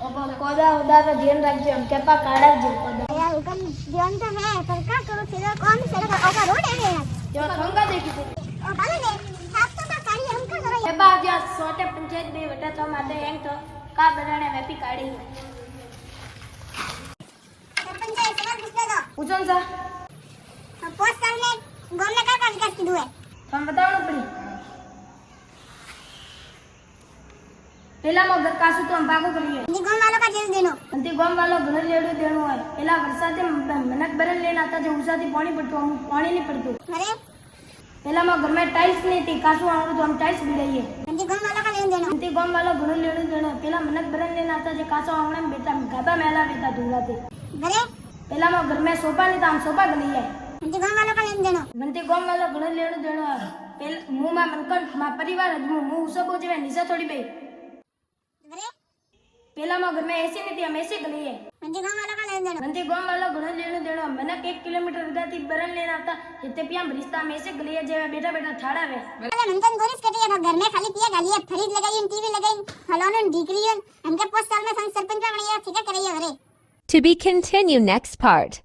कोदा उदा तो ध्यान रखिए हम के पा काड़ा जो कोदा यार हुकम ध्यान तो है पर क्या करो फिर कौन से लगा ओका रोड है यार जो खंगा देखी थी ओ भले ने साफ तो काड़ी हम का करो ये बात जो सोटे पंचायत में बेटा तो माते हैं तो का बनाने में भी काड़ी सरपंच है सवाल पूछ लो पूछो सा पोस्ट साल में गांव में का विकास कीधु है हम बताओ पड़ी પેલા માં ઘર કાસુ તો हम भागो करिए नी गांव वालों का जेल देनो अंती गाम वालों घर लेडू देणो है પેલા વરસાદે મનક ભરન લેન आता जो उसाથી પાણી પડતું हम पानी नहीं पड़તું अरे પેલા માં घर में टाइल्स नहीं थी कासु आवड़ो तो हम टाइल्स बिड़ाइए नी गांव वालों का लेन देनो अंती गाम वालों घर लेडू देणो પેલા મનક ભરન લેન आता जो कासु आवड़े में बेटा गाबा मेला बेटा दूराते अरे પેલા માં घर में सोफा नहीं था हम सोफा गलिए नी गांव वालों का लेन देनो अंती गाम वालों घर लेडू देणो है પેલા મુ માં मनकन मा परिवार मु उसे बोझे निशा थोड़ी बे अरे પેલા માં घर में एसी नहीं थी हम एसी गलिए नी गांव वालों का लेन देनो अंती गाम वालों घर लेडू देणो मनक 1 किलोमीटर विदाती भरन लेन आता इते पिया रिश्ता में ऐसे गलिए जेवा बेटा बेटा ठाड़ावे अरे मंथन गोरिस कटी है घर में खाली पिया गालिया फ्रिज लगाई टीवी लगाई हलोन डीग्री हमके पोस्ट साल में सरपंच बनिया ठीक है करिए अरे To be continued next part.